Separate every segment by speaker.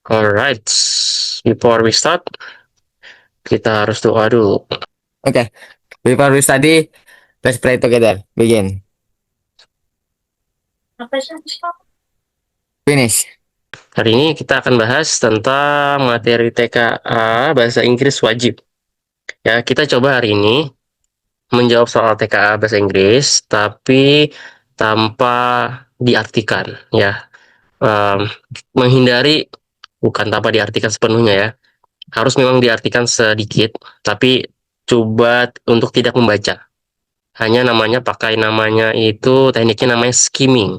Speaker 1: Alright, before we start, kita harus doa dulu.
Speaker 2: Okay, before we study, let's pray together. Begin. Finish.
Speaker 1: Hari ini kita akan bahas tentang materi TKA Bahasa Inggris wajib. Ya, kita coba hari ini menjawab soal TKA Bahasa Inggris, tapi tanpa diartikan. Ya, Em, menghindari bukan tanpa diartikan sepenuhnya ya. Harus memang diartikan sedikit, tapi coba untuk tidak membaca. Hanya pakai namanya itu tekniknya namanya skimming.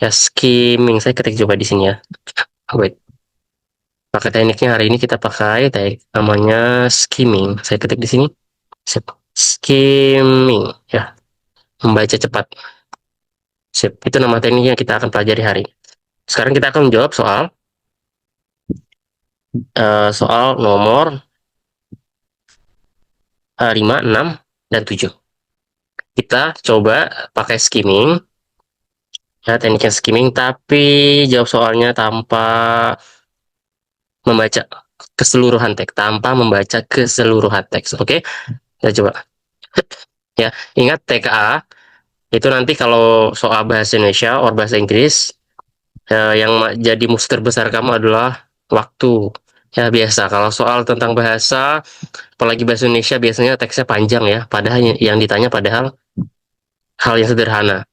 Speaker 1: Ya, skimming. Saya ketik coba di sini ya. Wait. Pakai tekniknya hari ini kita pakai teknik namanya skimming. Saya ketik di sini. Sip. Skimming. Ya, membaca cepat. Sip. Itu nama tekniknya yang kita akan pelajari hari ini. Sekarang kita akan menjawab soal nomor 5, 6, dan 7. Kita coba pakai skimming. Ya, tekniknya skimming, tapi jawab soalnya tanpa membaca keseluruhan teks. Tanpa membaca keseluruhan teks. Oke? Kita coba. Ya, ingat TKA itu nanti kalau soal bahasa Indonesia atau bahasa Inggris, yang jadi musuh terbesar kamu adalah waktu. Ya biasa, kalau soal tentang bahasa, apalagi bahasa Indonesia biasanya teksnya panjang ya, padahal yang ditanya padahal hal yang sederhana.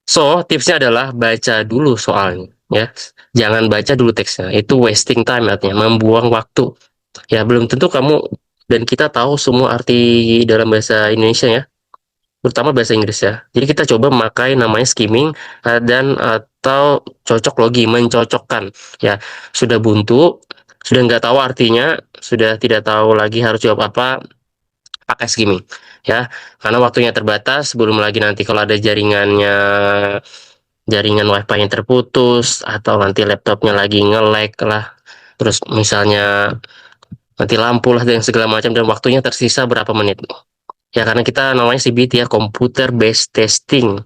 Speaker 1: So, tipsnya adalah baca dulu soalnya, ya. Jangan baca dulu teksnya, itu wasting time artinya, membuang waktu. Ya, belum tentu kamu dan kita tahu semua arti dalam bahasa Indonesia ya, terutama bahasa Inggris ya. Jadi kita coba memakai namanya skimming, dan atau cocok logi, mencocokkan. Ya, sudah buntu, sudah nggak tahu artinya, sudah tidak tahu lagi harus jawab apa, pakai skimming. Ya, karena waktunya terbatas, belum lagi nanti kalau ada jaringan wifi yang terputus, atau nanti laptopnya lagi nge-lag lah. Terus misalnya mati lampu lah dan segala macam, dan waktunya tersisa berapa menit. Ya karena kita namanya CBT ya, Computer Based Testing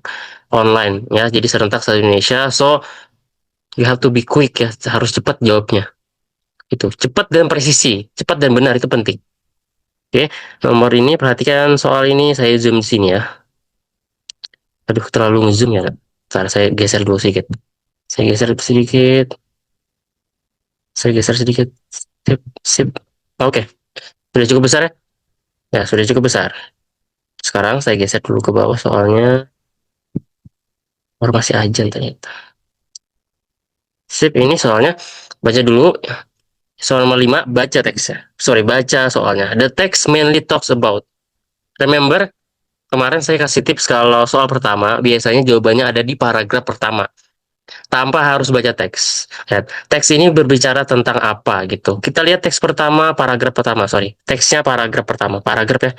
Speaker 1: Online ya, jadi serentak se Indonesia. So you have to be quick ya, harus cepat jawabnya. Itu cepat dan presisi, cepat dan benar itu penting. Oke, nomor ini perhatikan soal ini, saya zoom di sini ya. Aduh, terlalu ngezoom ya. Ntar saya geser dulu sedikit. Saya geser sedikit. Saya geser sedikit. Sip, sip. Oke, sudah cukup besar ya? Ya, sudah cukup besar. Sekarang saya geser dulu ke bawah soalnya masih ajan ternyata. Sip, ini soalnya baca dulu. Soal nomor 5, baca teksnya. Sorry, baca soalnya. The text mainly talks about. Remember, kemarin saya kasih tips kalau soal pertama, biasanya jawabannya ada di paragraf pertama. Tanpa harus baca teks. Lihat, teks ini berbicara tentang apa gitu. Kita lihat teks pertama, paragraf pertama, sorry. Teksnya paragraf pertama. Paragraf ya.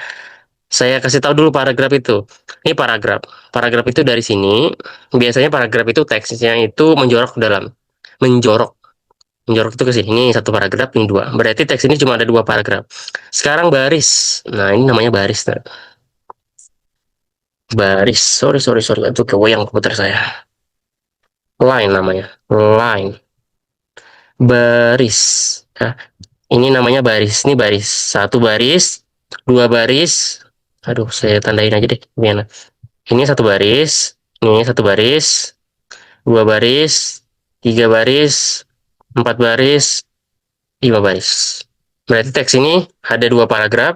Speaker 1: Saya kasih tahu dulu paragraf itu. Ini paragraf. Paragraf itu dari sini. Biasanya paragraf itu teksnya itu menjorok ke dalam. Menjorok. Menjorok itu ke sini. Ini satu paragraf, ini dua. Berarti teks ini cuma ada dua paragraf. Sekarang baris. Nah, ini namanya baris. Nah. Baris. Sorry, sorry, sorry. Itu kegoyang komputer saya. Line namanya. Line. Baris. Nah, ini namanya baris. Ini baris. Satu baris. Dua baris. Aduh, saya tandain aja deh. Gimana? Ini satu baris. Ini satu baris. Dua baris. Tiga baris. Empat baris. Lima baris. Berarti teks ini ada dua paragraf.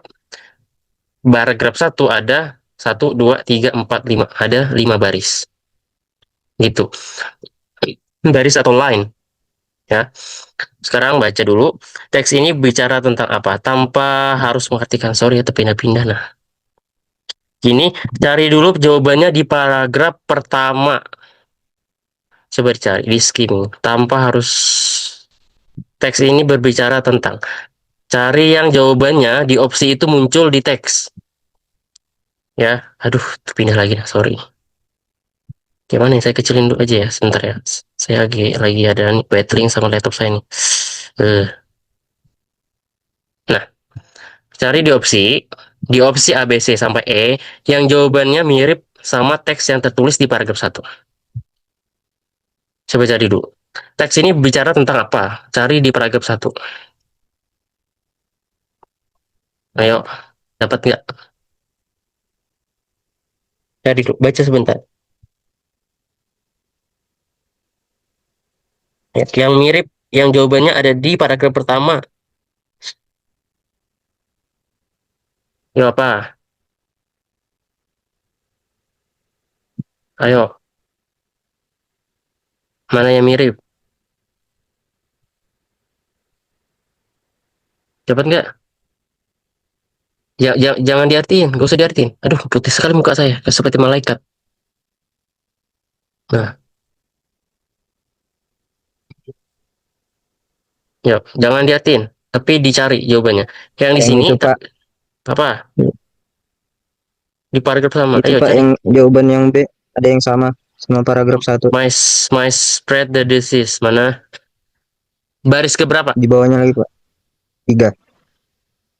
Speaker 1: Paragraf satu ada satu, dua, tiga, empat, lima. Ada lima baris. Gitu. Baris atau line. Ya. Sekarang baca dulu. Teks ini bicara tentang apa? Tanpa harus mengartikan. Sorry ya, terpindah-pindah. Nah. Gini, cari dulu jawabannya di paragraf pertama. Coba dicari di skimming. Tanpa harus teks ini berbicara tentang. Cari yang jawabannya di opsi itu muncul di teks. Ya, aduh, terpindah lagi. Nah, sorry. Gimana nih? Saya kecilin dulu aja ya, sebentar ya. Saya lagi ada nih battling sama laptop saya nih. Eh, Nah, cari di opsi A, B, C sampai E, yang jawabannya mirip sama teks yang tertulis di paragraf satu. Coba cari dulu. Teks ini bicara tentang apa? Cari di paragraf 1. Ayo, dapat nggak? Cari dulu, baca sebentar. Ya, yang mirip, yang jawabannya ada di paragraf pertama. Yuk apa? Ayo, mana yang mirip? Dapat nggak? Ya, jangan diartiin, gak usah diartiin. Aduh, putih sekali muka saya, seperti malaikat. Nah, yuk, jangan diartiin, tapi dicari jawabannya. Yang di
Speaker 3: Yang
Speaker 1: sini,
Speaker 3: itu Pak,
Speaker 1: apa? Di paragraf pertama.
Speaker 3: itu
Speaker 1: Ayo
Speaker 3: Pak
Speaker 1: cari.
Speaker 3: yang jawaban yang B ada yang sama paragraf satu.
Speaker 1: My spread the disease. Mana? Baris ke berapa?
Speaker 3: Di bawahnya lagi Pak. 3.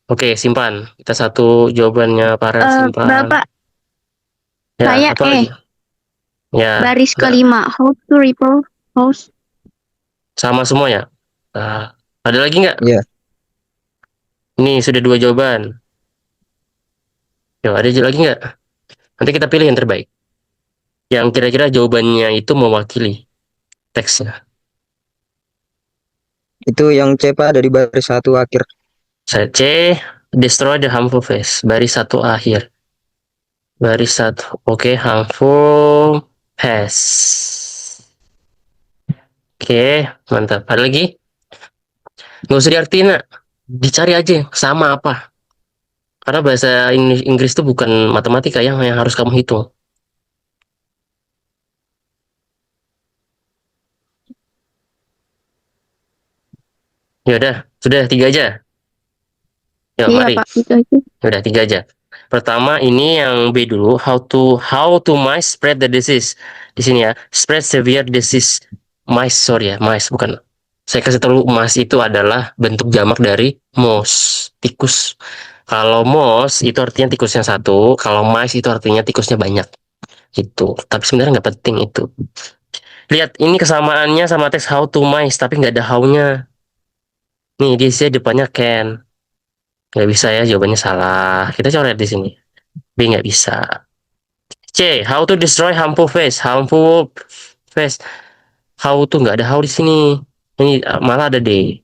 Speaker 1: Oke, simpan. Kita satu jawabannya para simpan.
Speaker 4: Bapak,
Speaker 1: Ya,
Speaker 4: saya
Speaker 1: apa lagi? Ya,
Speaker 4: baris
Speaker 1: nggak
Speaker 4: kelima. How to report house?
Speaker 1: sama semua ya. Nah, ada lagi nggak?
Speaker 3: Iya.
Speaker 1: Ini sudah 2 jawaban. Yuk, ada lagi nggak? Nanti kita pilih yang terbaik. Yang kira-kira jawabannya itu mewakili teksnya.
Speaker 3: Itu yang C Pak ada di baris 1 akhir.
Speaker 1: Saya C, destroy the harmful phase. Baris 1 akhir. Baris 1. Oke, harmful phase. Oke, mantap. Ada lagi? Nggak usah diartiin, nak. Dicari aja sama apa. Karena bahasa Inggris itu bukan matematika yang harus kamu hitung. Ya udah, sudah 3 aja. Ya,
Speaker 4: Iya
Speaker 1: mari.
Speaker 4: Pak, itu aja.
Speaker 1: Udah 3 aja. Pertama ini yang B dulu, how to mice spread the disease. Di sini ya, spread severe disease. Mice, sorry ya, mice bukan. Saya kasih tahu mice itu adalah bentuk jamak dari mouse, tikus. Kalau mouse itu artinya tikusnya satu, kalau mice itu artinya tikusnya banyak. Gitu. Tapi sebenarnya nggak penting itu. Lihat ini kesamaannya sama teks how to mice, tapi nggak ada how-nya. Nih, di sini depannya can. Nggak bisa ya, jawabannya salah. Kita coret di sini. B nggak bisa. C. How to destroy harmful phase. Harmful phase. How to nggak ada how di sini. Ini malah ada D.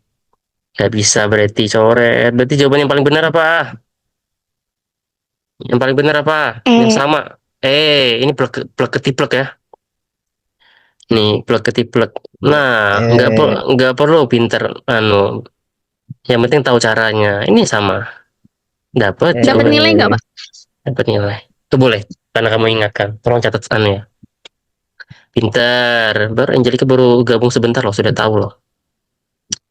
Speaker 1: Nggak bisa berarti coret. Berarti jawaban yang paling benar apa? Yang paling benar apa? Yang sama. Ini plek ketiplek ya. Nih plek ketiplek. Nah,
Speaker 3: Eh,
Speaker 1: nggak perlu pinter. Yang penting tahu caranya. Ini sama. Dapat
Speaker 4: Dapat nilai
Speaker 1: jawabannya.
Speaker 4: nggak Pak?
Speaker 1: Dapat nilai. Itu boleh. Karena kamu ingatkan. Tolong catat ya. Pinter. Baru Angelica baru gabung sebentar loh. Sudah tahu loh.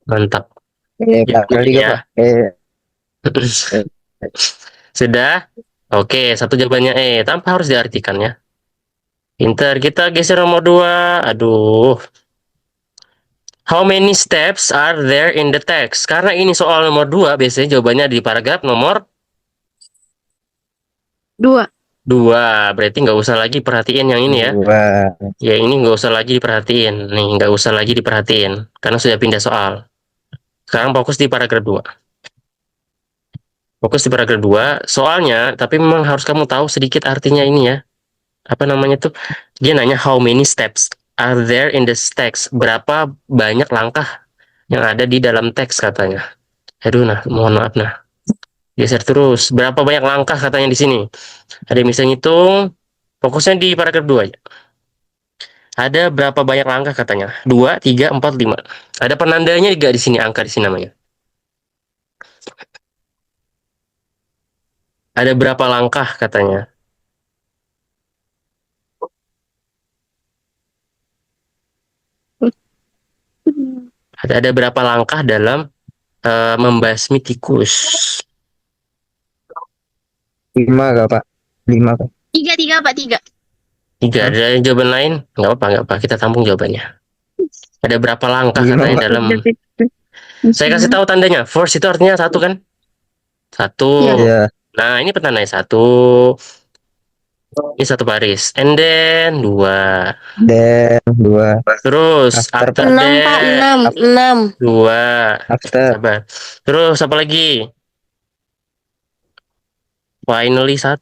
Speaker 1: Mantap.
Speaker 3: Pak
Speaker 1: Jawabannya
Speaker 3: 3
Speaker 1: ya.
Speaker 3: Pak. Eh,
Speaker 1: Sudah? Oke, satu jawabannya tanpa harus diartikan ya. Pinter. Kita geser nomor 2. Aduh. How many steps are there in the text? Karena ini soal nomor 2, biasanya jawabannya di paragraf nomor
Speaker 4: 2.
Speaker 1: 2. Berarti nggak usah lagi perhatiin yang ini ya.
Speaker 3: 2.
Speaker 1: Ya, ini nggak usah lagi diperhatiin. Nih, nggak usah lagi diperhatiin. Karena sudah pindah soal. Sekarang fokus di paragraf 2. Fokus di paragraf 2. Soalnya, tapi memang harus kamu tahu sedikit artinya ini ya. Apa namanya tuh? Dia nanya how many steps are there in the text? Berapa banyak langkah yang ada di dalam teks katanya. Aduh, nah, mohon maaf nah. Geser terus. Berapa banyak langkah katanya di sini? Ada yang bisa ngitung? Fokusnya di paragraf 2 aja. Ada berapa banyak langkah katanya? 2, 3, 4, 5. Ada penandanya juga di sini, angka di sini namanya. Ada berapa langkah katanya? Ada berapa langkah dalam membasmi tikus?
Speaker 3: 5 enggak Pak? 5 Pak.
Speaker 4: 3 Pak, 3.
Speaker 1: 3.
Speaker 3: Hah?
Speaker 1: Ada jawaban lain? Nggak apa. Kita tampung jawabannya. Ada berapa langkah
Speaker 3: 5
Speaker 1: katanya
Speaker 3: Pak.
Speaker 1: dalam... Saya kasih tahu tandanya. First itu artinya satu kan? Satu.
Speaker 4: Iya.
Speaker 3: Iya.
Speaker 1: Nah, ini petandanya satu. Ini satu baris. And then 2.
Speaker 3: then 2.
Speaker 1: Terus
Speaker 3: After,
Speaker 1: after
Speaker 3: Pak.
Speaker 4: 6, Pak.
Speaker 1: that
Speaker 4: 6. 6.
Speaker 1: 2.
Speaker 3: After,
Speaker 1: Sabar. Terus apa lagi? Finally 1.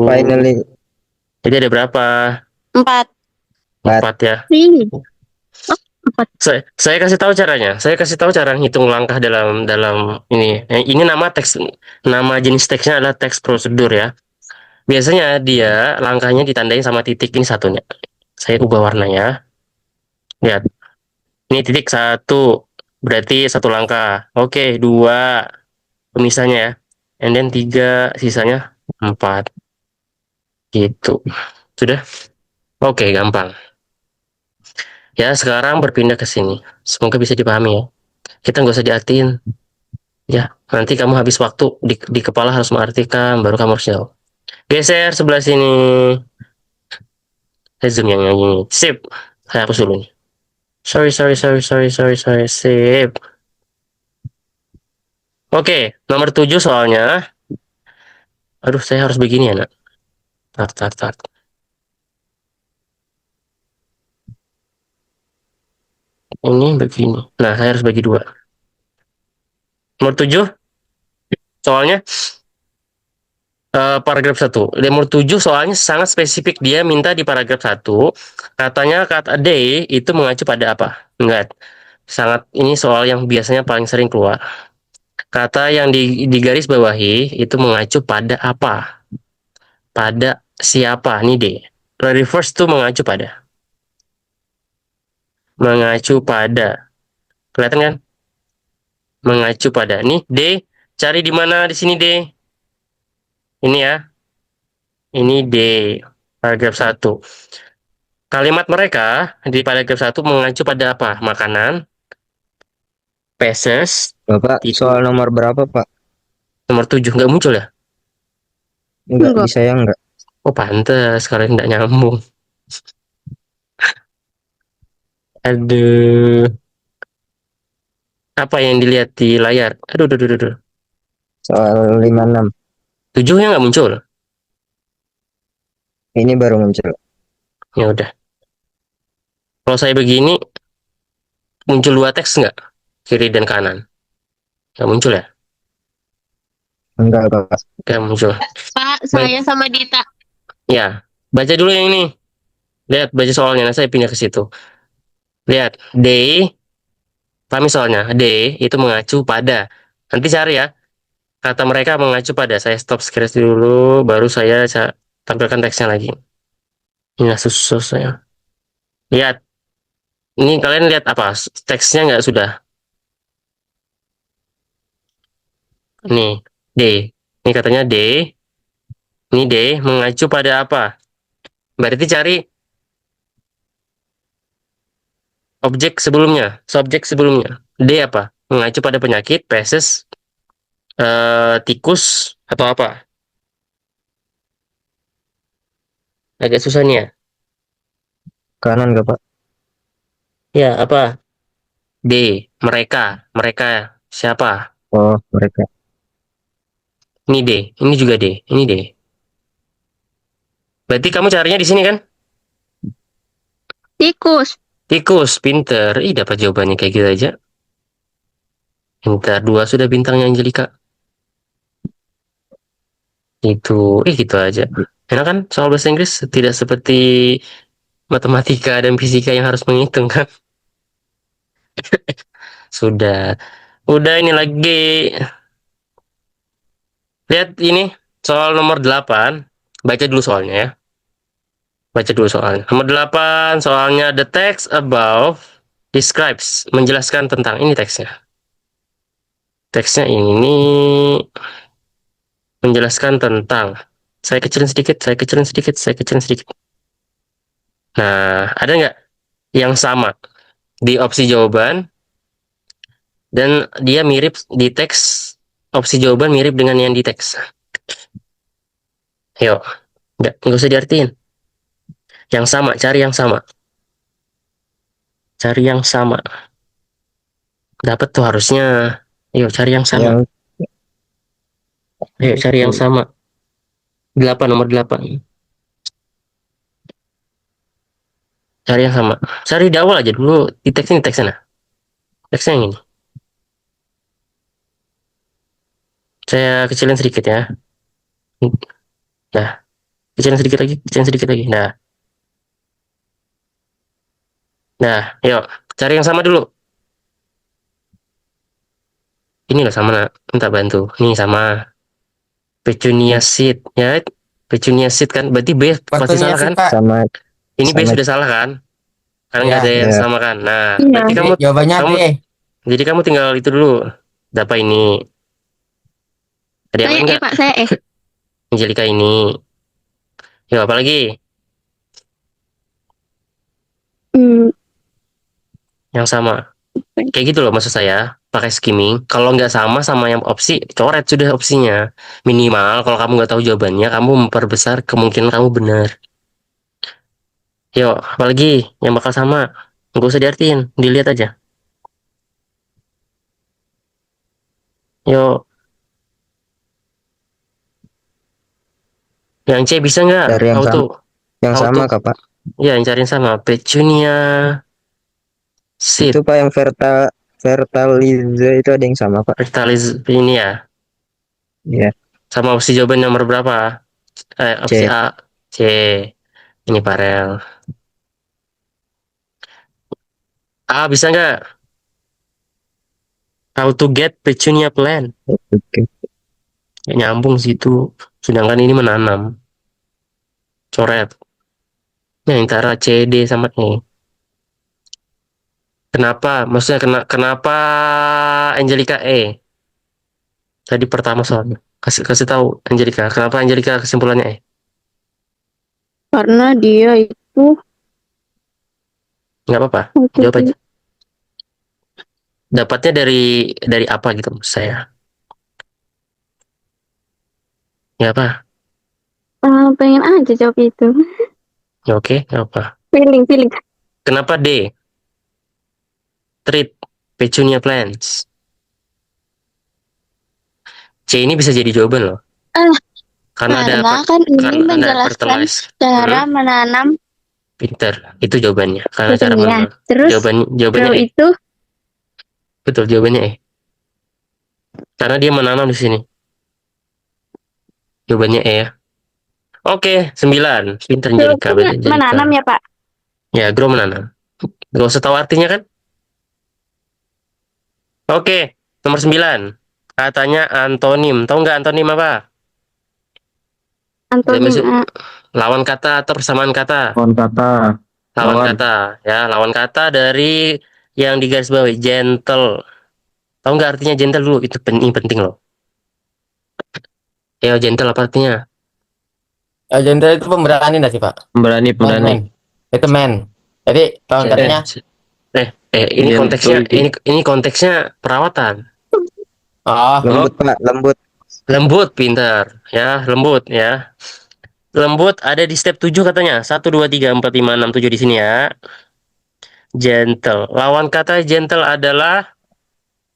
Speaker 3: finally,
Speaker 1: Jadi ada berapa?
Speaker 4: 4.
Speaker 1: 4 ya.
Speaker 4: Ini. Oh, 4.
Speaker 1: Saya kasih tahu caranya. Saya kasih tahu cara hitung langkah dalam dalam ini. Ini nama teks, nama jenis teksnya adalah teks prosedur ya. Biasanya dia langkahnya ditandain sama titik, ini satunya. Saya ubah warnanya. Lihat. Ini titik 1. Berarti satu langkah. Oke, 2 pemisahnya ya. And then 3 sisanya 4. Gitu. Sudah? Oke, gampang. Ya, sekarang berpindah ke sini. Semoga bisa dipahami ya. Kita nggak usah diartiin. Ya, nanti kamu habis waktu di kepala harus mengartikan, baru kamu harus jawab. Geser sebelah sini. Saya zoom yang ini. Sip. Saya hapus dulu nih. Sorry. Sip. Oke, nomor 7 soalnya. Aduh, saya harus begini ya, nak. Tart. Ini begini. Nah, saya harus bagi 2. Nomor 7 soalnya paragraf 1. Nomor 7 soalnya sangat spesifik, dia minta di paragraf 1 katanya kata they itu mengacu pada apa? Enggak. Sangat ini soal yang biasanya paling sering keluar. Kata yang di garis bawahi itu mengacu pada apa? Pada siapa? Nih they. Reverse itu mengacu pada. Mengacu pada. Kelihatan kan? Mengacu pada. Nih they. Cari di mana di sini they? Ini ya. Ini they. Paragraf 1. Kalimat mereka di paragraf 1 mengacu pada apa? Makanan, peses,
Speaker 3: Bapak, soal
Speaker 1: tidur.
Speaker 3: nomor berapa, Pak?
Speaker 1: Nomor 7 nggak muncul ya?
Speaker 3: Enggak,
Speaker 4: Enggak.
Speaker 3: di saya enggak.
Speaker 1: Oh pantes, kalian nggak nyambung. Aduh, apa yang dilihat di layar? Aduh.
Speaker 3: Soal 56.
Speaker 1: 7 yang nggak muncul.
Speaker 3: Ini baru muncul.
Speaker 1: Ya udah. Kalau saya begini, muncul 2 teks nggak? Kiri dan kanan. Nggak muncul ya?
Speaker 3: Enggak, Pak.
Speaker 1: Nggak muncul.
Speaker 4: Pak,
Speaker 1: Baik.
Speaker 4: saya sama Dita.
Speaker 1: Ya, baca dulu yang ini. Lihat, baca soalnya. Nah, saya pindah ke situ. Lihat, they, pahami soalnya. They itu mengacu pada. Nanti cari ya. Kata mereka mengacu pada. Saya stop screen dulu, baru saya tampilkan teksnya lagi. Ini susah saya. Lihat. Ini kalian lihat apa? Teksnya nggak sudah? Nih, D. Ini katanya D. Ini D mengacu pada apa? Berarti cari objek sebelumnya, subjek sebelumnya. D apa? Mengacu pada penyakit, feses, tikus, atau apa? Agak susah nih ya.
Speaker 3: Kanan enggak, Pak?
Speaker 1: Ya, apa? D. Mereka. Mereka siapa?
Speaker 3: Oh, mereka.
Speaker 1: Ini D. Ini juga D. Ini D. Berarti kamu carinya di sini kan?
Speaker 4: Tikus.
Speaker 1: Tikus, pinter. Ih, dapat jawabannya kayak gitu aja. Pinter. 2 sudah bintangnya Angelika. Itu, gitu aja. Enak kan soal bahasa Inggris? Tidak seperti matematika dan fisika yang harus menghitung kan? Sudah. Udah ini lagi. Lihat ini, soal nomor 8. Baca dulu soalnya ya. Baca dulu soalnya. Nomor 8, soalnya the text above describes, menjelaskan tentang, ini teksnya. Teksnya ini menjelaskan tentang. Saya kecilin sedikit. Nah, ada nggak yang sama di opsi jawaban dan dia mirip di teks, opsi jawaban mirip dengan yang di teks? Ayo, nggak usah diartiin. Yang sama, cari yang sama. Cari yang sama. Dapat tuh harusnya. Ayo, cari yang sama.
Speaker 3: Yang
Speaker 1: Ayo, cari yang sama. 8, nomor 8. Cari yang sama. Cari di awal aja dulu. Di teksnya nah. Teksnya yang ini. Saya kecilin sedikit ya. Nah, kecilin sedikit lagi, kecilin sedikit lagi. Nah, yuk. Cari yang sama dulu. Ini loh sama, nak. Minta bantu. Ini sama. Petunia seed, ya. Petunia seed kan. Berarti B pasti
Speaker 2: Waktunya
Speaker 1: salah
Speaker 2: sih
Speaker 1: kan?
Speaker 2: Pak.
Speaker 3: Sama
Speaker 1: Ini B
Speaker 3: sama
Speaker 1: sudah salah kan? Karena nggak
Speaker 2: Ya.
Speaker 1: ada yang
Speaker 3: ya.
Speaker 1: sama kan. Nah,
Speaker 4: Iya.
Speaker 1: berarti
Speaker 2: Jadi
Speaker 1: kamu
Speaker 2: jawabannya
Speaker 1: kamu
Speaker 2: D.
Speaker 1: jadi kamu tinggal itu dulu. Dapat ini. Ada yang
Speaker 4: Saya
Speaker 1: lain nggak?
Speaker 4: Pak, saya
Speaker 1: Angelika ini. Yuk, apa lagi?
Speaker 4: Hmm,
Speaker 1: Yang sama. Kayak gitu loh maksud saya. Pakai skimming. Kalau nggak sama yang opsi, coret sudah opsinya. Minimal kalau kamu nggak tahu jawabannya, kamu memperbesar kemungkinan kamu benar. Yuk, apalagi yang bakal sama. Nggak usah diartiin, dilihat aja. Yuk, yang C bisa nggak?
Speaker 3: Cari yang sama,
Speaker 1: Auto,
Speaker 3: yang
Speaker 1: auto.
Speaker 3: sama Kak, Pak.
Speaker 1: Ya, yang cariin sama. Petunia seed.
Speaker 3: Itu Pak yang Fertilize itu ada yang sama Pak.
Speaker 1: Rectalis ini ya.
Speaker 3: Iya,
Speaker 1: Sama opsi jawaban nomor berapa? Opsi
Speaker 3: C.
Speaker 1: A. C. Ini Parel. A bisa nggak? How to get petunia plant.
Speaker 3: Oke.
Speaker 1: Ya, nyambung situ. Sedangkan ini menanam. Coret. Nah, antara C, D sama E. Kenapa? Maksudnya kenapa Angelica E? Tadi pertama soalnya. Kasih tahu Angelica. Kenapa Angelica kesimpulannya E?
Speaker 4: karena dia itu
Speaker 1: Nggak apa-apa.
Speaker 4: waktu
Speaker 1: Jawab
Speaker 4: itu,
Speaker 1: aja. Dapatnya dari apa gitu maksud saya? Ya apa?
Speaker 4: pengen aja jawab itu.
Speaker 1: Ya oke, nggak apa.
Speaker 4: Feeling.
Speaker 1: Kenapa D? Treat petunia plants. C ini bisa jadi jawaban loh.
Speaker 4: Ah,
Speaker 1: Karena ada
Speaker 4: karena kan ini
Speaker 1: karena ada
Speaker 4: menjelaskan
Speaker 1: fertilize.
Speaker 4: cara menanam
Speaker 1: Pinter. Itu jawabannya. Karena cara
Speaker 4: petunia.
Speaker 1: menanam.
Speaker 4: Terus
Speaker 1: Jawabannya
Speaker 4: kalau
Speaker 1: E.
Speaker 4: itu
Speaker 1: Betul, jawabannya E. Karena dia menanam di sini. Jawabannya E ya. Oke, 9. Pinter Angelica.
Speaker 4: grow
Speaker 1: Berarti Angelica.
Speaker 4: menanam ya Pak.
Speaker 1: Ya, grow menanam. Gak usah tahu artinya kan? Oke, nomor 9. Katanya antonim. Tahu nggak antonim apa?
Speaker 4: Antonim
Speaker 1: Maksud- Lawan kata atau persamaan kata?
Speaker 3: Lawan kata.
Speaker 1: Lawan
Speaker 3: Lawan.
Speaker 1: kata. Ya, lawan kata dari yang digarisbawahi. Gentle. Tahu nggak artinya gentle dulu? Itu penting loh. Ya, gentle apa artinya?
Speaker 2: Agenda itu pemberani nggak sih Pak?
Speaker 3: Pemberani,
Speaker 2: Man. Itu man. Jadi lawan katanya
Speaker 1: Ini
Speaker 3: Gentle
Speaker 1: konteksnya
Speaker 3: itu.
Speaker 1: ini konteksnya perawatan.
Speaker 2: oh
Speaker 3: Lembut Pak, lembut.
Speaker 1: Lembut, pintar. Ya, lembut ya. Lembut ada di step 7 katanya. 1, 2, 3, 4, 5, 6, 7 di sini ya. Gentle. Lawan kata gentle adalah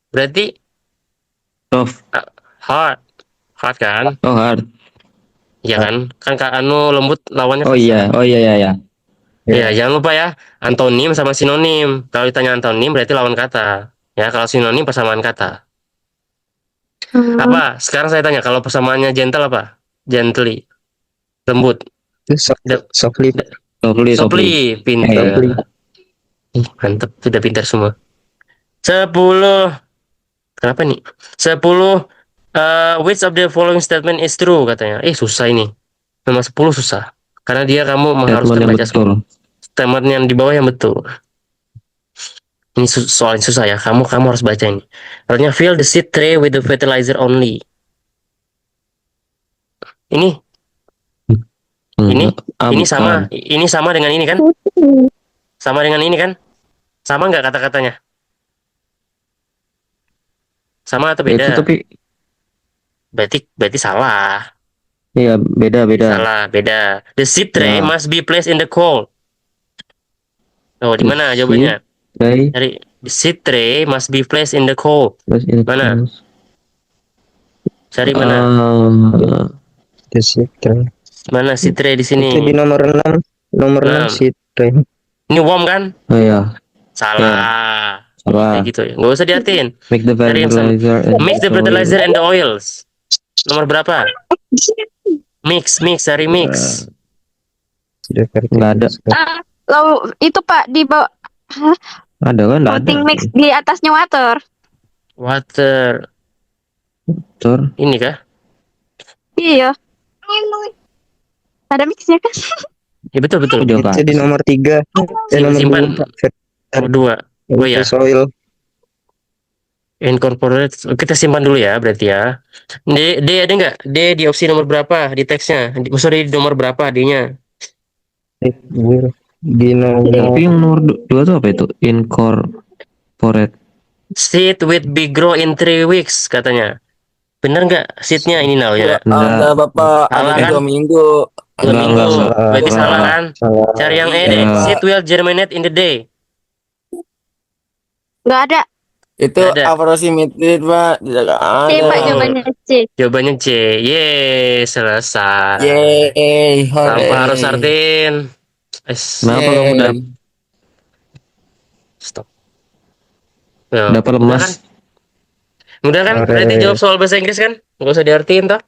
Speaker 1: berarti
Speaker 3: Soft.
Speaker 1: hard. Hard kan?
Speaker 3: Oh, hard.
Speaker 1: Iya kan? Kan Kak Anu lembut lawannya
Speaker 3: Oh iya,
Speaker 1: kasar.
Speaker 3: oh iya iya iya.
Speaker 1: Ya, jangan lupa ya. Antonim sama sinonim. Kalau ditanya antonim berarti lawan kata. Ya, kalau sinonim persamaan kata. Apa? Sekarang saya tanya, kalau persamaannya gentle apa? Gently. Lembut.
Speaker 3: Itu softly.
Speaker 1: Da-
Speaker 3: Softly,
Speaker 1: Softly. Pintar.
Speaker 3: softly.
Speaker 1: Mantap. Sudah pintar semua. 10. Kenapa nih? 10. Which of the following statement is true katanya. Susah ini. Nomor 10 susah. Karena dia kamu mengharuskan baca semua. Statement yang di bawah yang betul. Ini soal yang susah ya. Kamu harus baca ini. Artinya fill the seed tray with the fertilizer only. Ini ini sama dengan ini kan? Sama dengan ini kan? Sama nggak kata-katanya? Sama atau beda?
Speaker 3: Itu tapi
Speaker 1: Berarti salah.
Speaker 3: iya beda.
Speaker 1: Salah, beda. The seed tray
Speaker 3: Ya.
Speaker 1: must be placed in the cold. Oh, di mana jawabannya?
Speaker 3: Tray.
Speaker 1: Dari the seed tray must be placed in the cold. Mana? Cari mana?
Speaker 3: The seed tray.
Speaker 1: Mana seed tray di sini?
Speaker 3: Itu di nomor 6. Nomor 6
Speaker 1: Enam.
Speaker 3: seed tray.
Speaker 1: Ini worm kan?
Speaker 3: Oh iya,
Speaker 1: Salah.
Speaker 3: salah.
Speaker 1: Kayak gitu ya. Nggak usah diartiin.
Speaker 3: Make the
Speaker 1: Cari yang sama.
Speaker 3: fertilizer and
Speaker 1: Mix the
Speaker 3: soil.
Speaker 1: fertilizer and the oils. Nomor berapa? Mix, cari mix.
Speaker 3: Nggak ada.
Speaker 4: Lalu itu Pak di bawah
Speaker 3: Ada kan? Nggak ada.
Speaker 4: voting mix di atasnya water.
Speaker 1: Water.
Speaker 3: Tur.
Speaker 1: Ini kah?
Speaker 4: Iya. Ada mixnya kan?
Speaker 1: Ya betul.
Speaker 3: Udah, Pak.
Speaker 5: Itu di nomor 3. Nomor
Speaker 1: Simpan.
Speaker 5: 2.
Speaker 1: Nomor 2. Oh ya.
Speaker 5: Soil.
Speaker 1: Incorporate. Kita simpan dulu ya berarti ya. D ada nggak? D di opsi nomor berapa di teksnya? Maksudnya di nomor berapa D-nya?
Speaker 5: Di nomor
Speaker 3: Tapi yang nomor 2 tuh apa itu? Incorporate.
Speaker 1: Seed with big grow in 3 weeks katanya. Bener nggak seednya ini now ya?
Speaker 2: Ada Bapak,
Speaker 1: Salah
Speaker 2: ada
Speaker 1: kan?
Speaker 2: 2 minggu.
Speaker 1: 2 minggu.
Speaker 5: salah.
Speaker 1: Berarti salah kan?
Speaker 5: salah.
Speaker 1: Cari yang E
Speaker 2: Iya.
Speaker 1: deh. Seed will germinate in the day.
Speaker 4: Nggak ada.
Speaker 2: Itu
Speaker 1: Ada.
Speaker 2: approximated, Pak. Tidak
Speaker 4: C
Speaker 2: ada.
Speaker 4: Pak jawabannya C.
Speaker 1: Jawabannya C. Yeay, selesai.
Speaker 2: Yeay,
Speaker 1: Tanpa
Speaker 2: hore.
Speaker 1: harus Artin.
Speaker 3: Kenapa kamu
Speaker 2: Yeay.
Speaker 3: udah
Speaker 1: Stop. Ya,
Speaker 3: dapat
Speaker 1: udah
Speaker 3: lemas?
Speaker 1: kan? Udah kan?
Speaker 5: Hore.
Speaker 1: Berarti jawab soal bahasa Inggris kan? Nggak usah diartiin toh.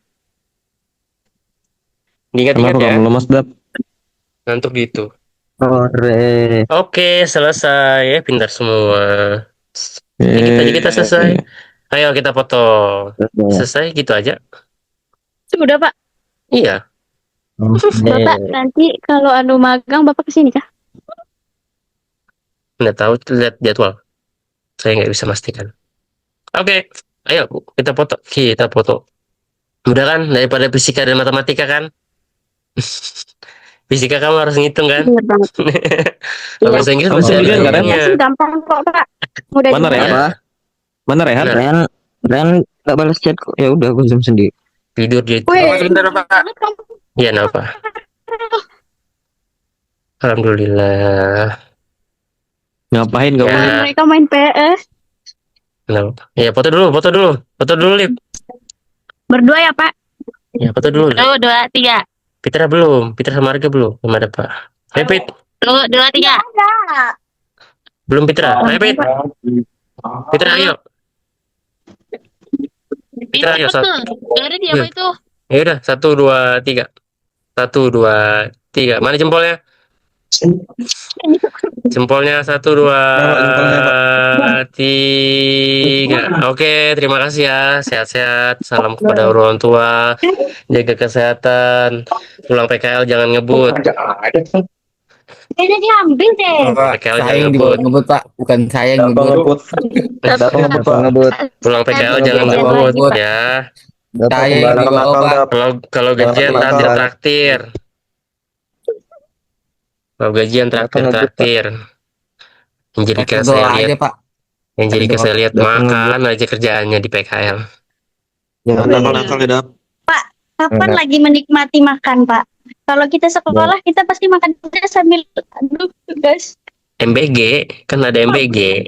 Speaker 1: Diingat-ingat
Speaker 3: Kenapa
Speaker 1: ya.
Speaker 3: kamu lemas, Dap?
Speaker 1: Ngantuk gitu.
Speaker 5: Hore.
Speaker 1: Oke, selesai ya, pintar semua. Dikit aja kita selesai. Ayo kita foto. Selesai gitu aja.
Speaker 4: Sudah Pak.
Speaker 1: Iya.
Speaker 4: Bapak nanti kalau anu magang Bapak kesini kah?
Speaker 1: Nggak tahu, lihat jadwal. Saya nggak bisa pastikan. Oke, ayo kita foto. Kita foto. Udah kan daripada fisika dan matematika kan? Fisika kamu harus ngitung kan?
Speaker 4: Bener banget.
Speaker 1: Kalau bahasa Inggris
Speaker 3: Kamu
Speaker 1: masih ada
Speaker 3: sendirian nggak, Ren?
Speaker 1: hitungnya.
Speaker 4: Masih gampang kok Pak. Mudah
Speaker 3: Mana,
Speaker 4: juga.
Speaker 3: Ren?
Speaker 5: Apa?
Speaker 3: Mana Rehan?
Speaker 1: Nah.
Speaker 5: Ren nggak balas chat kok. Ya udah, gue zoom sendiri.
Speaker 1: Tidur dia.
Speaker 4: Wih,
Speaker 2: Bapak sebentar, Pak.
Speaker 4: banget kamu.
Speaker 1: Iya, kenapa? Alhamdulillah.
Speaker 3: Ngapain
Speaker 1: Ya.
Speaker 3: kamu?
Speaker 4: Mereka main PS.
Speaker 1: Kenapa? Ya, foto dulu, Lip.
Speaker 4: Berdua ya Pak.
Speaker 1: Ya, foto dulu.
Speaker 4: 2, 3.
Speaker 1: Pitra belum, Pitra sama Arga belum ada Pak. Ayo Pit,
Speaker 4: 2, 3.
Speaker 1: belum Pitra. Ayo Pit, Pitra ayo. Pitra ayo.
Speaker 4: Gak ada dia apa itu?
Speaker 1: Ya udah, 1, 2, 3. 1, 2, 3. Mana jempolnya? Jempolnya 1, 2, 3. Oke, terima kasih ya. Sehat-sehat. Salam kepada orang tua. Jaga kesehatan. Pulang PKL jangan ngebut.
Speaker 4: Kayaknya diambil deh.
Speaker 2: Bapak,
Speaker 1: PKL
Speaker 2: saya
Speaker 1: jangan
Speaker 2: yang
Speaker 1: ngebut.
Speaker 2: ngebut, Pak. Bukan saya yang ngebut.
Speaker 5: ngebut.
Speaker 1: Pulang PKL
Speaker 2: Ngebut,
Speaker 1: jangan
Speaker 2: ngebut.
Speaker 1: ngebut ya.
Speaker 2: Saya yang dibawa, Pak.
Speaker 1: Kalau gajian
Speaker 5: Jangan
Speaker 1: traktir
Speaker 5: nakal.
Speaker 1: traktir. Kalau gajian traktir
Speaker 5: Kenapa ngebut, Pak?
Speaker 1: traktir. Angelika
Speaker 2: Pakai
Speaker 1: saya
Speaker 2: doa
Speaker 1: lihat,
Speaker 2: aja, Pak.
Speaker 1: Angelika saya lihat
Speaker 5: Jangan
Speaker 1: makan aja kerjaannya di PKL.
Speaker 5: Jangan
Speaker 3: Nakal-nakal ya, Dap.
Speaker 4: Kapan
Speaker 5: Enggak.
Speaker 4: lagi menikmati makan Pak? Kalau kita sekolah kita pasti makan sambil aduh guys.
Speaker 1: MBG kan ada MBG.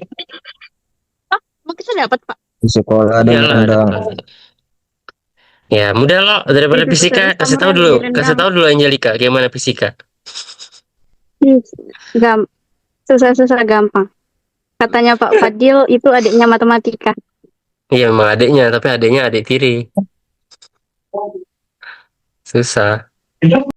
Speaker 4: Mau kita dapat Pak.
Speaker 5: Di sekolah ada yang
Speaker 1: Iyalah,
Speaker 5: rendang.
Speaker 1: ya mudah lo daripada
Speaker 4: Itu
Speaker 1: fisika.
Speaker 4: sama
Speaker 1: Kasih tahu
Speaker 4: yang
Speaker 1: dulu,
Speaker 4: direndam.
Speaker 1: kasih tahu dulu Angelika gimana fisika.
Speaker 4: Susah-susah gampang. Katanya Pak Fadil itu adiknya matematika.
Speaker 1: Iya memang adiknya, tapi adiknya adik tiri. Susah.